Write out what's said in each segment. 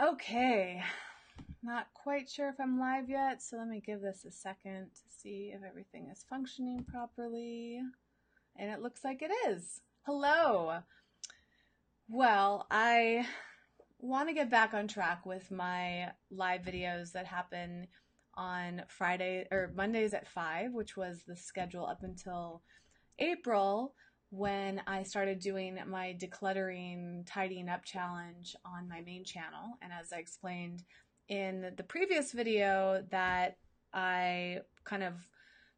Okay, not quite sure if I'm live yet, so let me give this a second to see if everything is functioning properly. And it looks like it is. Hello. Well, I want to get back on track with my live videos that happen on Friday or Mondays at 5, which was the schedule up until April when I started doing my decluttering, tidying up challenge on my main channel. And as I explained in the previous video, that I kind of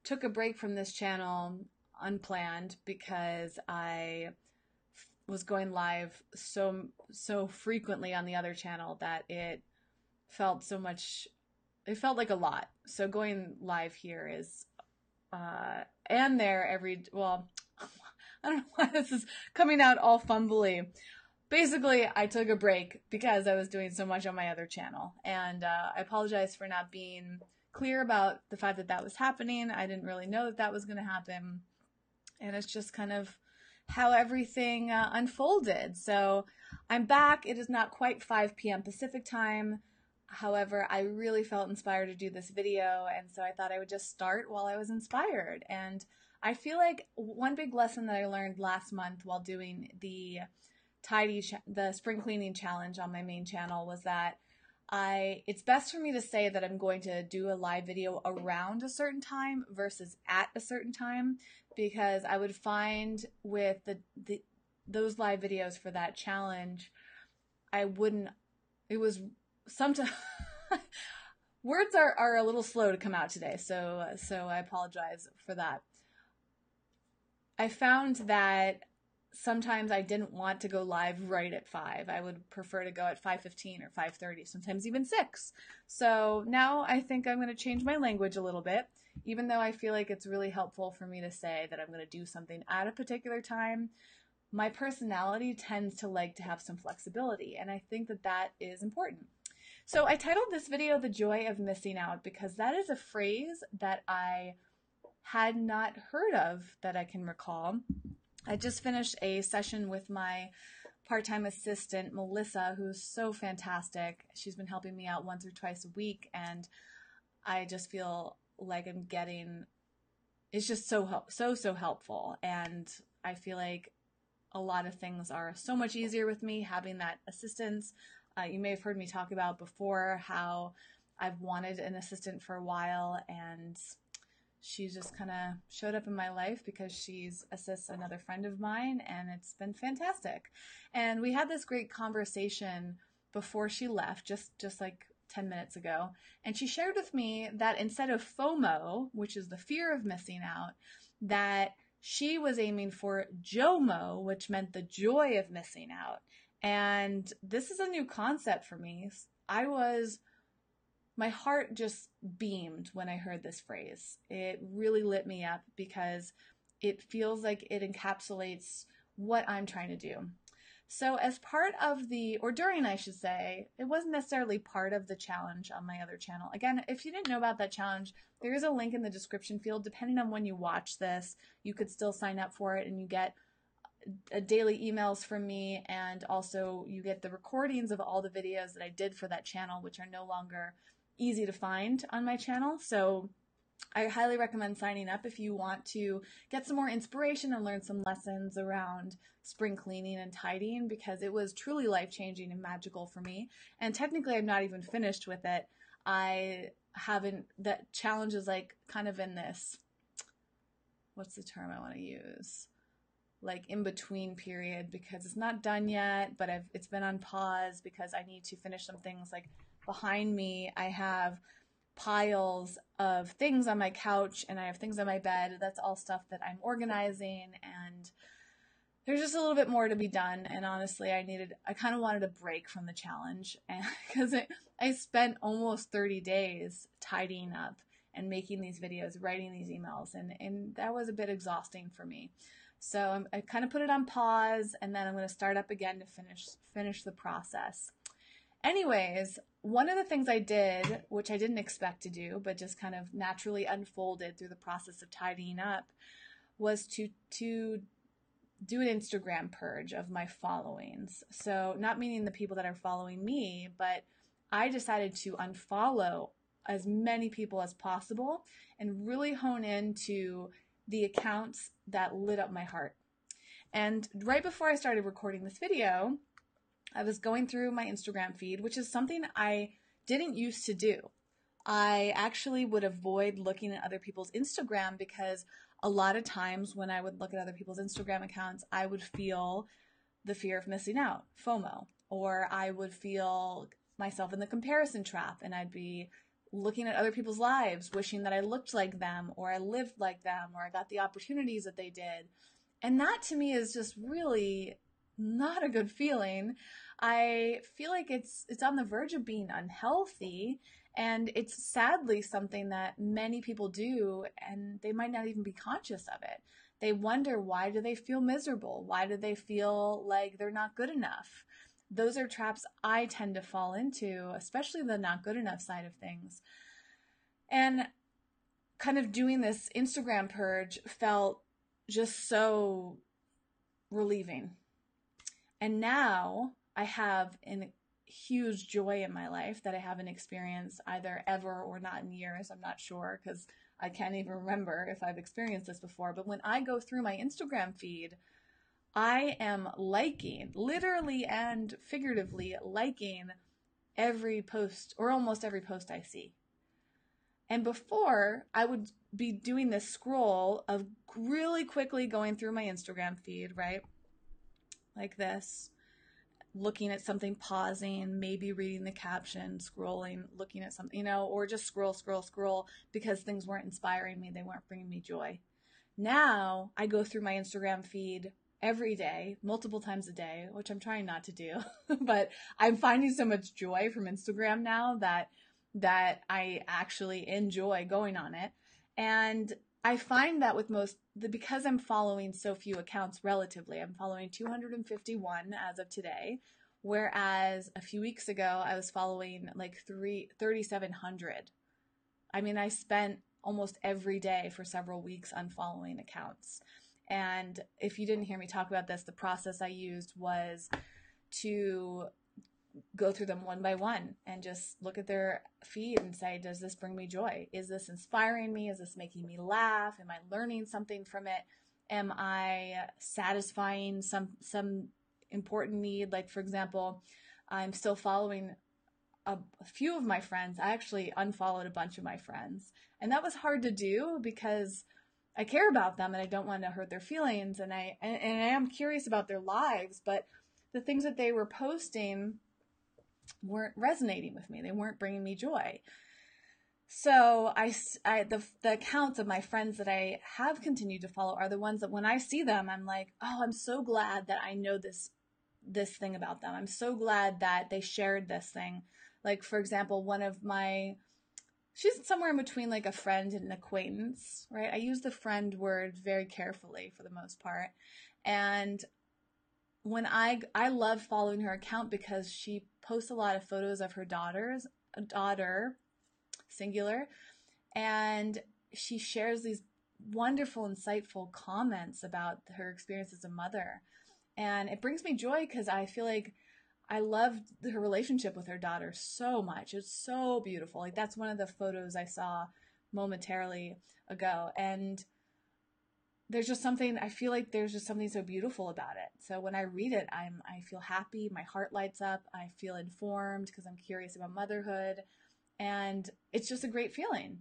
took a break from this channel unplanned because I was going live so frequently on the other channel that it felt like a lot. So going live here is and there every, well, I don't know why this is coming out all fumbly. Basically, I took a break because I was doing so much on my other channel. And I apologize for not being clear about the fact that that was happening. I didn't really know that that was going to happen. And it's just kind of how everything unfolded. So I'm back. It is not quite 5 p.m. Pacific time. However, I really felt inspired to do this video, and so I thought I would just start while I was inspired. And I feel like one big lesson that I learned last month while doing the spring cleaning challenge on my main channel was that it's best for me to say that I'm going to do a live video around a certain time versus at a certain time, because I would find with those live videos for that challenge, it was sometimes words are a little slow to come out today, so I apologize for that. I found that sometimes I didn't want to go live right at 5. I would prefer to go at 5:15 or 5:30, sometimes even 6. So now I think I'm going to change my language a little bit, even though I feel like it's really helpful for me to say that I'm going to do something at a particular time. My personality tends to like to have some flexibility, and I think that that is important. So I titled this video "The Joy of Missing Out" because that is a phrase that I had not heard of that I can recall. I just finished a session with my part-time assistant, Melissa, who's so fantastic. She's been helping me out once or twice a week, and I just feel like it's just so helpful. And I feel like a lot of things are so much easier with me having that assistance. You may have heard me talk about before how I've wanted an assistant for a while, and she just kind of showed up in my life because she assists another friend of mine, and it's been fantastic. And we had this great conversation before she left, just like 10 minutes ago, and she shared with me that instead of FOMO, which is the fear of missing out, that she was aiming for JOMO, which meant the joy of missing out. And this is a new concept for me. My heart just beamed when I heard this phrase. It really lit me up because it feels like it encapsulates what I'm trying to do. So as part of or during, I should say, it wasn't necessarily part of the challenge on my other channel. Again, if you didn't know about that challenge, there is a link in the description field. Depending on when you watch this, you could still sign up for it, and you get daily emails from me, and also you get the recordings of all the videos that I did for that channel, which are no longer easy to find on my channel. So I highly recommend signing up if you want to get some more inspiration and learn some lessons around spring cleaning and tidying, because it was truly life-changing and magical for me. And technically I'm not even finished with it. That challenge is like kind of in this, what's the term I want to use? Like in between period, because it's not done yet, but it's been on pause because I need to finish some things. Like behind me, I have piles of things on my couch, and I have things on my bed. That's all stuff that I'm organizing, and there's just a little bit more to be done. And honestly, I kind of wanted a break from the challenge, and because I spent almost 30 days tidying up and making these videos, writing these emails, and that was a bit exhausting for me. So I kind of put it on pause, and then I'm going to start up again to finish the process. Anyways, one of the things I did, which I didn't expect to do, but just kind of naturally unfolded through the process of tidying up, was to do an Instagram purge of my followings. So not meaning the people that are following me, but I decided to unfollow as many people as possible and really hone into the accounts that lit up my heart. And right before I started recording this video, I was going through my Instagram feed, which is something I didn't used to do. I actually would avoid looking at other people's Instagram because a lot of times when I would look at other people's Instagram accounts, I would feel the fear of missing out, FOMO, or I would feel myself in the comparison trap, and I'd be looking at other people's lives, wishing that I looked like them, or I lived like them, or I got the opportunities that they did. And that to me is just really not a good feeling. I feel like it's on the verge of being unhealthy, and it's sadly something that many people do, and they might not even be conscious of it. They wonder, why do they feel miserable? Why do they feel like they're not good enough? Those are traps I tend to fall into, especially the not good enough side of things. And kind of doing this Instagram purge felt just so relieving. And now I have a huge joy in my life that I haven't experienced either ever or not in years. I'm not sure, because I can't even remember if I've experienced this before. But when I go through my Instagram feed, I am liking, literally and figuratively liking every post, or almost every post I see. And before, I would be doing this scroll of really quickly going through my Instagram feed, right? Like this, looking at something, pausing, maybe reading the caption, scrolling, looking at something, or just scroll because things weren't inspiring me. They weren't bringing me joy. Now I go through my Instagram feed every day, multiple times a day, which I'm trying not to do, but I'm finding so much joy from Instagram now that I actually enjoy going on it. And I find that with because I'm following so few accounts relatively, I'm following 251 as of today, whereas a few weeks ago I was following like 3,700. I mean, I spent almost every day for several weeks unfollowing accounts. And if you didn't hear me talk about this, the process I used was to go through them one by one and just look at their feed and say, does this bring me joy? Is this inspiring me? Is this making me laugh? Am I learning something from it? Am I satisfying some important need? Like, for example, I'm still following a few of my friends. I actually unfollowed a bunch of my friends, and that was hard to do because I care about them and I don't want to hurt their feelings, and I am curious about their lives, but the things that they were posting weren't resonating with me. They weren't bringing me joy. So the accounts of my friends that I have continued to follow are the ones that when I see them, I'm like, oh, I'm so glad that I know this thing about them. I'm so glad that they shared this thing. Like, for example, she's somewhere in between like a friend and an acquaintance, right? I use the friend word very carefully for the most part. And when I love following her account because she posts a lot of photos of her daughter, singular, and she shares these wonderful, insightful comments about her experience as a mother. And it brings me joy because I feel like I loved her relationship with her daughter so much. It's so beautiful. Like, that's one of the photos I saw momentarily ago. And I feel like there's just something so beautiful about it. So when I read it, I feel happy. My heart lights up. I feel informed because I'm curious about motherhood. And it's just a great feeling,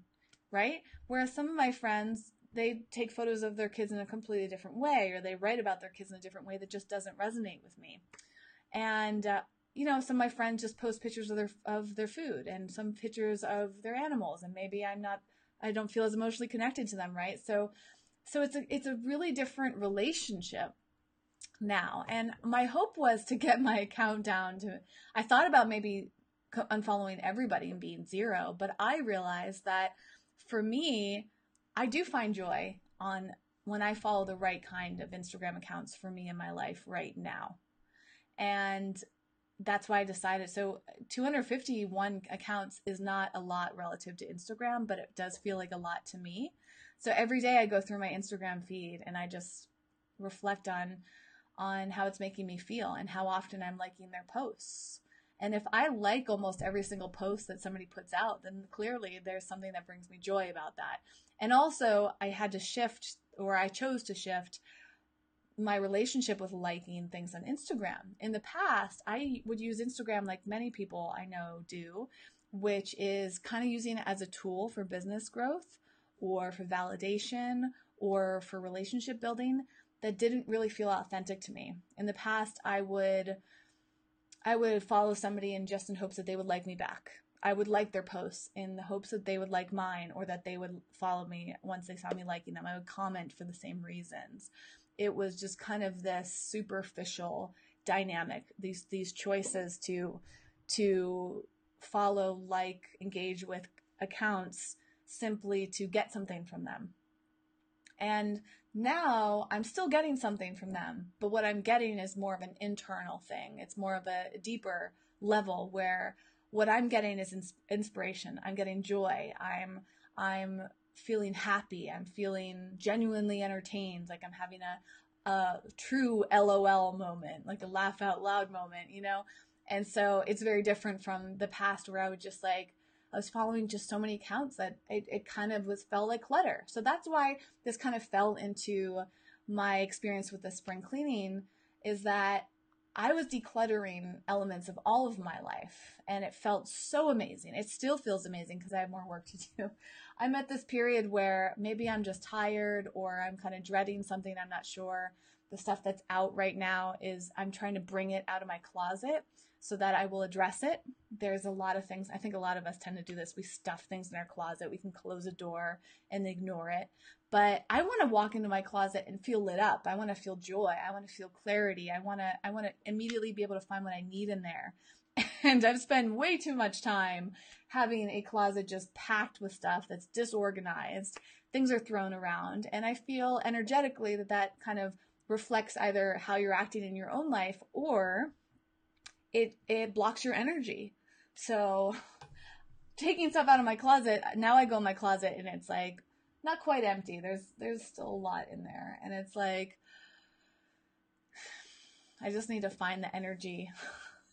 right? Whereas some of my friends, they take photos of their kids in a completely different way, or they write about their kids in a different way that just doesn't resonate with me. And, some of my friends just post pictures of their food and some pictures of their animals. And maybe I don't feel as emotionally connected to them, right? So it's a really different relationship now. And my hope was to get my account down to, I thought about maybe unfollowing everybody and being 0, but I realized that for me, I do find joy when I follow the right kind of Instagram accounts for me in my life right now. And that's why I decided. So 251 accounts is not a lot relative to Instagram, but it does feel like a lot to me. So every day I go through my Instagram feed and I just reflect on how it's making me feel and how often I'm liking their posts. And if I like almost every single post that somebody puts out, then clearly there's something that brings me joy about that. And also, I had to shift, or I chose to shift my relationship with liking things on Instagram. In the past, I would use Instagram like many people I know do, which is kind of using it as a tool for business growth or for validation or for relationship building that didn't really feel authentic to me. In the past, I would follow somebody in just in hopes that they would like me back. I would like their posts in the hopes that they would like mine or that they would follow me once they saw me liking them. I would comment for the same reasons. It was just kind of this superficial dynamic, these choices to follow, like, engage with accounts simply to get something from them. And now I'm still getting something from them, but what I'm getting is more of an internal thing. It's more of a deeper level where what I'm getting is inspiration. I'm getting joy. I'm feeling happy. I'm feeling genuinely entertained. Like I'm having a true LOL moment, like a laugh out loud moment, you know? And so it's very different from the past where I would just like, I was following just so many accounts that it kind of felt like clutter. So that's why this kind of fell into my experience with the spring cleaning, is that I was decluttering elements of all of my life, and it felt so amazing. It still feels amazing because I have more work to do. I'm at this period where maybe I'm just tired or I'm kind of dreading something. I'm not sure. The stuff that's out right now is I'm trying to bring it out of my closet so that I will address it. There's a lot of things. I think a lot of us tend to do this. We stuff things in our closet. We can close a door and ignore it. But I want to walk into my closet and feel lit up. I want to feel joy. I want to feel clarity. I want to immediately be able to find what I need in there. And I've spent way too much time having a closet just packed with stuff that's disorganized. Things are thrown around. And I feel energetically that kind of reflects either how you're acting in your own life or it blocks your energy. So taking stuff out of my closet, now I go in my closet and it's like not quite empty. There's still a lot in there. And it's like, I just need to find the energy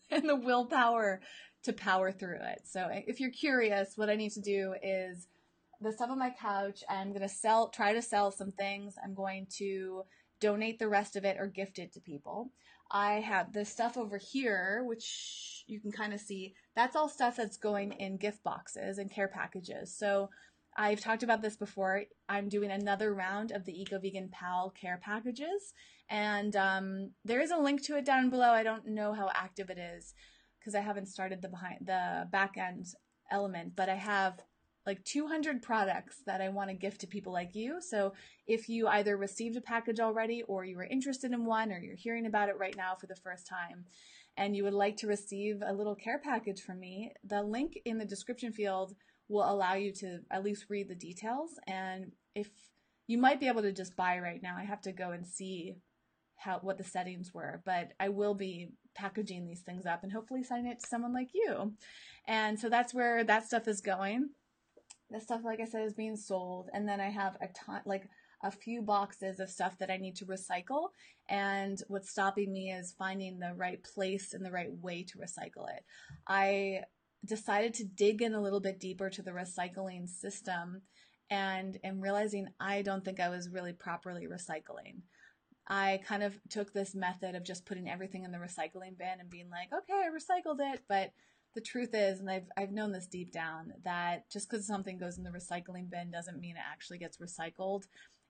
and the willpower to power through it. So if you're curious, what I need to do is the stuff on my couch, I'm going to try to sell some things. I'm going to donate the rest of it or gift it to people. I have this stuff over here, which you can kind of see. That's all stuff that's going in gift boxes and care packages. So I've talked about this before. I'm doing another round of the Eco Vegan Pal care packages. And there is a link to it down below. I don't know how active it is because I haven't started the back end element, but I have like 200 products that I want to gift to people like you. So if you either received a package already or you were interested in one or you're hearing about it right now for the first time and you would like to receive a little care package from me, the link in the description field will allow you to at least read the details. And if you might be able to just buy right now, I have to go and see what the settings were, but I will be packaging these things up and hopefully selling it to someone like you. And so that's where that stuff is going. This stuff, like I said, is being sold. And then I have a few boxes of stuff that I need to recycle. And what's stopping me is finding the right place and the right way to recycle it. I decided to dig in a little bit deeper to the recycling system and am realizing I don't think I was really properly recycling. I kind of took this method of just putting everything in the recycling bin and being like, okay, I recycled it. But the truth is, and I've known this deep down, that just because something goes in the recycling bin doesn't mean it actually gets recycled.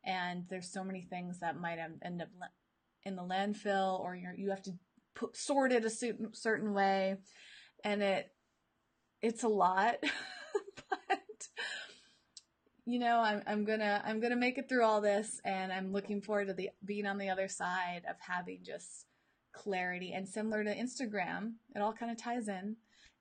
And there's so many things that might end up in the landfill, or you have to sort it a certain way, and it's a lot. But you know, I'm gonna make it through all this, and I'm looking forward to being on the other side of having just clarity. And similar to Instagram, it all kind of ties in,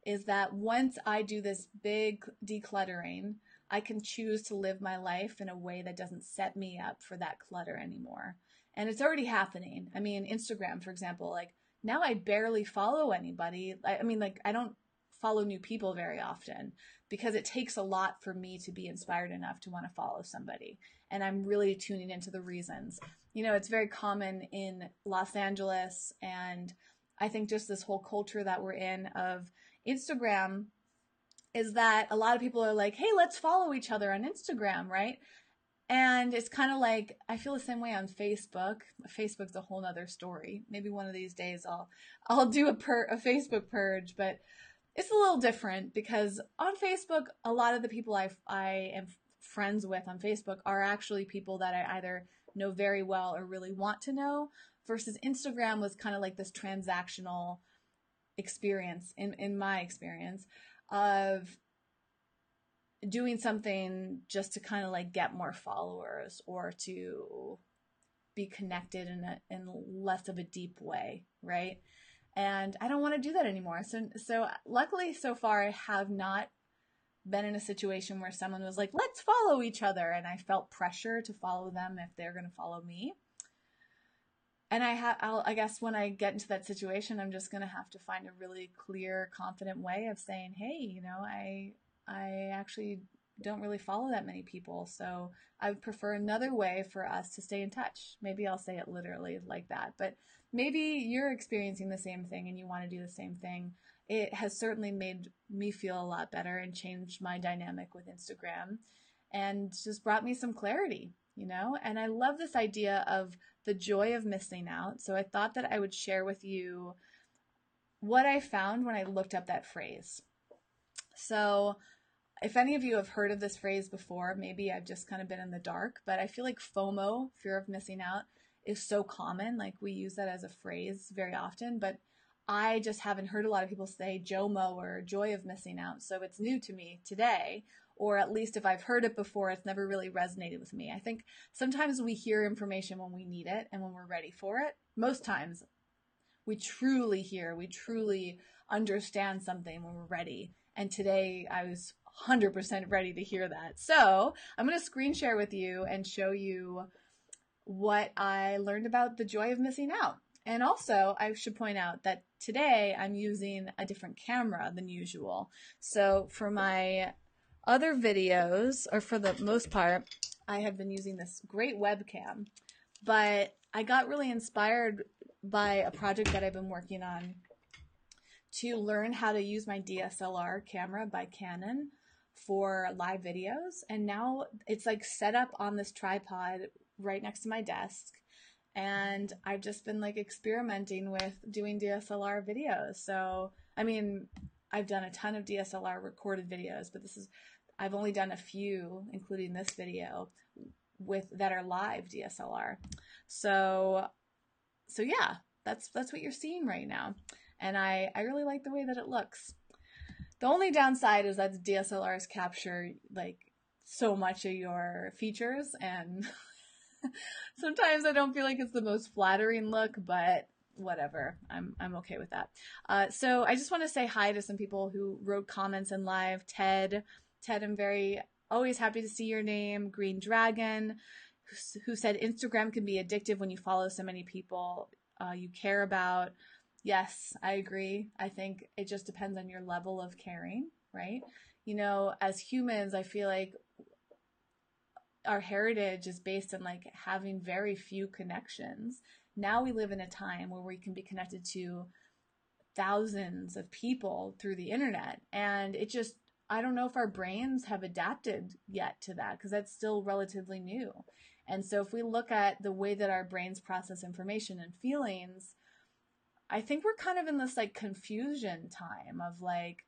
is that once I do this big decluttering, I can choose to live my life in a way that doesn't set me up for that clutter anymore. And it's already happening. I mean, Instagram, for example, like now I barely follow anybody. I mean, like I don't follow new people very often because it takes a lot for me to be inspired enough to want to follow somebody. And I'm really tuning into the reasons. it's very common in Los Angeles, and I think just this whole culture that we're in of Instagram is that a lot of people are like, hey, let's follow each other on Instagram, right? And it's kind of like, I feel the same way on Facebook. Facebook's a whole nother story. Maybe one of these days I'll do a Facebook purge, but it's a little different because on Facebook, a lot of the people I am friends with on Facebook are actually people that I either know very well or really want to know, versus Instagram was kind of like this transactional experience in my experience of doing something just to kind of like get more followers or to be connected in less of a deep way, right? And I don't want to do that anymore. So luckily so far I have not been in a situation where someone was like, let's follow each other, and I felt pressure to follow them if they're going to follow me. And I guess when I get into that situation, I'm just going to have to find a really clear, confident way of saying, hey, I actually don't really follow that many people, so I would prefer another way for us to stay in touch. Maybe I'll say it literally like that, but maybe you're experiencing the same thing and you want to do the same thing. It has certainly made me feel a lot better and changed my dynamic with Instagram and just brought me some clarity, and I love this idea of the joy of missing out. So I thought that I would share with you what I found when I looked up that phrase. So if any of you have heard of this phrase before, maybe I've just kind of been in the dark, but I feel like FOMO, fear of missing out, is so common. Like we use that as a phrase very often, but I just haven't heard a lot of people say JOMO or joy of missing out. So it's new to me today, or at least if I've heard it before, it's never really resonated with me. I think sometimes we hear information when we need it and when we're ready for it. Most times we truly understand something when we're ready. And today I was 100% ready to hear that. So I'm going to screen share with you and show you what I learned about the joy of missing out. And also, I should point out that today I'm using a different camera than usual. So for my other videos, or for the most part, I have been using this great webcam. But I got really inspired by a project that I've been working on to learn how to use my DSLR camera by Canon for live videos. And now it's like set up on this tripod right next to my desk. And I've just been like experimenting with doing DSLR videos. So, I mean, I've done a ton of DSLR recorded videos, but I've only done a few, including this video, that are live DSLR. So yeah, that's what you're seeing right now. And I really like the way that it looks. The only downside is that the DSLRs capture like so much of your features, and sometimes I don't feel like it's the most flattering look, but whatever. I'm okay with that. So I just want to say hi to some people who wrote comments in live. Ted, I'm always happy to see your name. Green Dragon, who said Instagram can be addictive when you follow so many people you care about. Yes, I agree. I think it just depends on your level of caring, right? As humans, I feel like our heritage is based on like having very few connections. Now we live in a time where we can be connected to thousands of people through the internet. And I don't know if our brains have adapted yet to that, because that's still relatively new. And so if we look at the way that our brains process information and feelings, I think we're kind of in this like confusion time of like,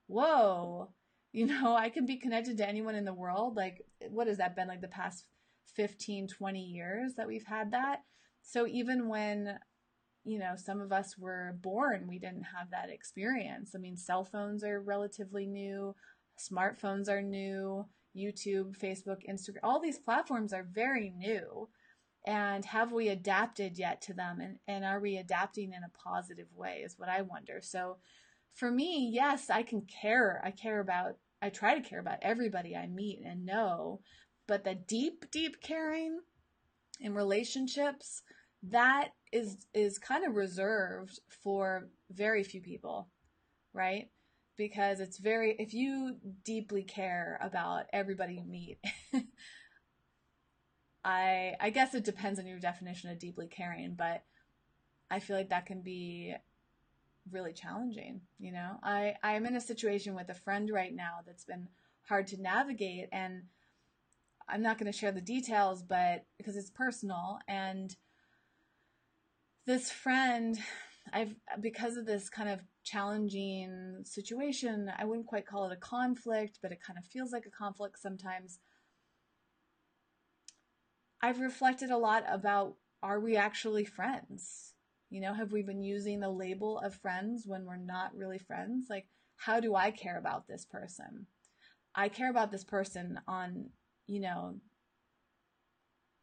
whoa, I can be connected to anyone in the world. Like, what has that been, like the past 15, 20 years that we've had that? So even when, some of us were born, we didn't have that experience. I mean, cell phones are relatively new. Smartphones are new. YouTube, Facebook, Instagram, all these platforms are very new. And have we adapted yet to them? And are we adapting in a positive way is what I wonder. So for me, yes, I care. I try to care about everybody I meet and know, but the deep, deep caring in relationships, that is kind of reserved for very few people, right? Because if you deeply care about everybody you meet, I guess it depends on your definition of deeply caring, but I feel like that can be really challenging. You know, I'm in a situation with a friend right now that's been hard to navigate, and I'm not going to share the details, but because it's personal. And this friend, because of this kind of challenging situation, I wouldn't quite call it a conflict, but it kind of feels like a conflict sometimes. I've reflected a lot about, are we actually friends? You know, have we been using the label of friends when we're not really friends? Like, how do I care about this person? I care about this person on, you know,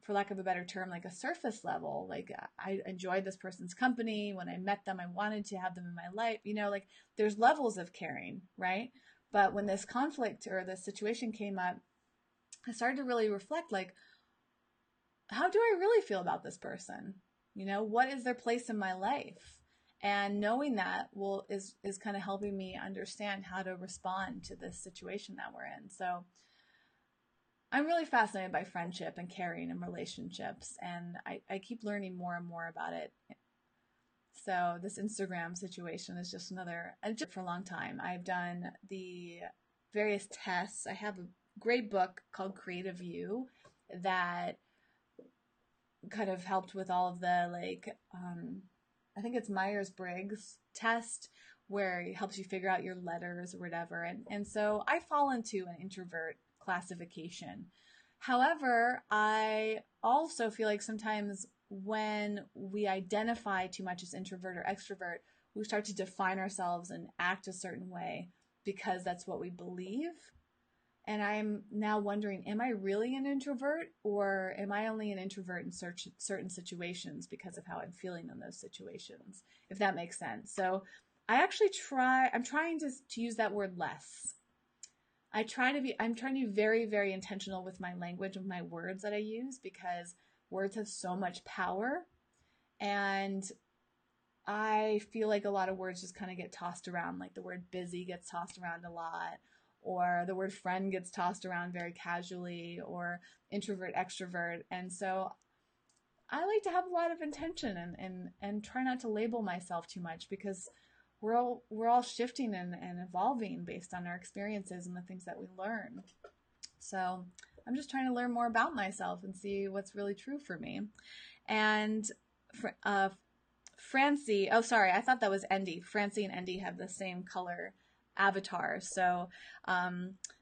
for lack of a better term, like a surface level. Like, I enjoyed this person's company. When I met them, I wanted to have them in my life. You know, like there's levels of caring, right? But when this conflict or this situation came up, I started to really reflect, like, how do I really feel about this person? You know, what is their place in my life? And knowing that is kind of helping me understand how to respond to this situation that we're in. So I'm really fascinated by friendship and caring and relationships, and I keep learning more and more about it. So this Instagram situation is just another, for a long time. I've done the various tests. I have a great book called Creative You that kind of helped with all of the, like, I think it's Myers-Briggs test, where it helps you figure out your letters or whatever. And so I fall into an introvert classification. However, I also feel like sometimes when we identify too much as introvert or extrovert, we start to define ourselves and act a certain way because that's what we believe. And I'm now wondering, am I really an introvert, or am I only an introvert in certain situations because of how I'm feeling in those situations, if that makes sense. So I'm trying to use that word less. I'm trying to be very, very intentional with my language, with my words that I use, because words have so much power. And I feel like a lot of words just kind of get tossed around. Like the word busy gets tossed around a lot, or the word friend gets tossed around very casually, or introvert, extrovert. And so I like to have a lot of intention and try not to label myself too much, because we're all shifting and evolving based on our experiences and the things that we learn. So I'm just trying to learn more about myself and see what's really true for me. And Francie, oh, sorry, I thought that was Endy. Francie and Endy have the same color avatar. So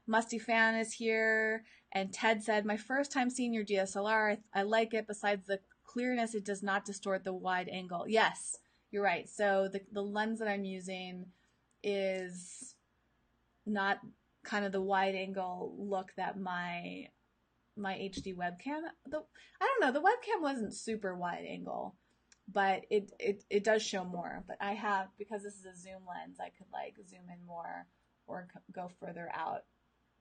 Musty Fan is here, and Ted said, my first time seeing your DSLR, I like it. Besides the clearness, it does not distort the wide angle. Yes, you're right. So the lens that I'm using is not kind of the wide angle look that my HD webcam, I don't know, the webcam wasn't super wide angle, but it does show more. But I have, because this is a zoom lens, I could like zoom in more or go further out.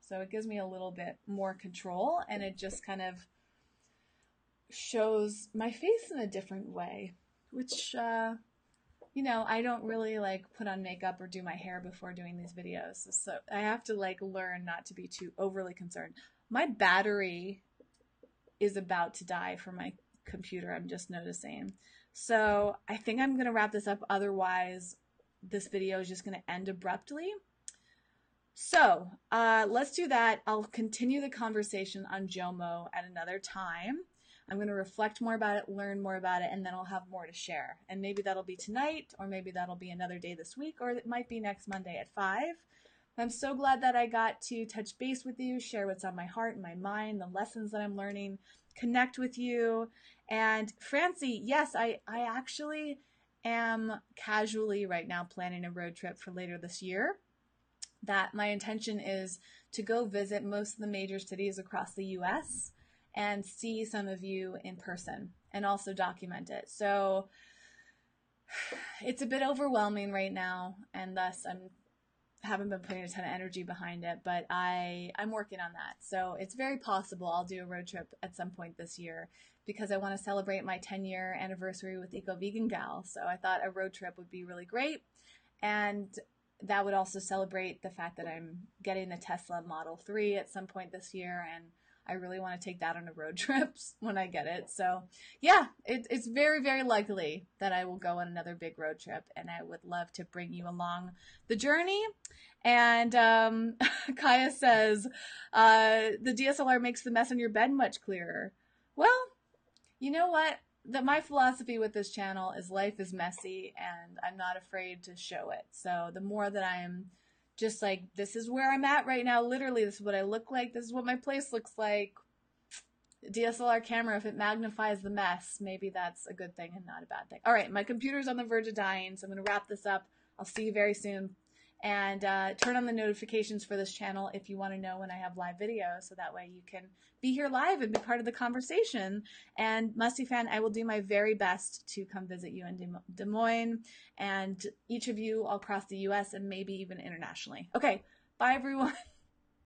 So it gives me a little bit more control, and it just kind of shows my face in a different way, which, you know, I don't really like put on makeup or do my hair before doing these videos. So I have to like learn not to be too overly concerned. My battery is about to die for my computer, I'm just noticing. So I think I'm going to wrap this up. Otherwise, this video is just going to end abruptly. So let's do that. I'll continue the conversation on JOMO at another time. I'm going to reflect more about it, learn more about it, and then I'll have more to share. And maybe that'll be tonight, or maybe that'll be another day this week, or it might be next Monday at 5. I'm so glad that I got to touch base with you, share what's on my heart and my mind, the lessons that I'm learning, connect with you. And Francie, yes, I actually am casually right now planning a road trip for later this year. That my intention is to go visit most of the major cities across the US and see some of you in person and also document it. So it's a bit overwhelming right now, and thus haven't been putting a ton of energy behind it, but I'm working on that. So it's very possible I'll do a road trip at some point this year, because I want to celebrate my 10-year anniversary with Eco Vegan Gal. So I thought a road trip would be really great. And that would also celebrate the fact that I'm getting the Tesla Model 3 at some point this year, and I really want to take that on a road trip when I get it. So yeah, it's very, very likely that I will go on another big road trip, and I would love to bring you along the journey. And Kaya says, the DSLR makes the mess in your bed much clearer. Well, you know what? My philosophy with this channel is life is messy, and I'm not afraid to show it. So the more that I'm just like, this is where I'm at right now. Literally, this is what I look like. This is what my place looks like. DSLR camera, if it magnifies the mess, maybe that's a good thing and not a bad thing. All right, my computer's on the verge of dying, so I'm going to wrap this up. I'll see you very soon. And turn on the notifications for this channel if you want to know when I have live videos, so that way you can be here live and be part of the conversation. And Musty Fan, I will do my very best to come visit you in Des Moines, and each of you all across the US and maybe even internationally. Okay, bye everyone.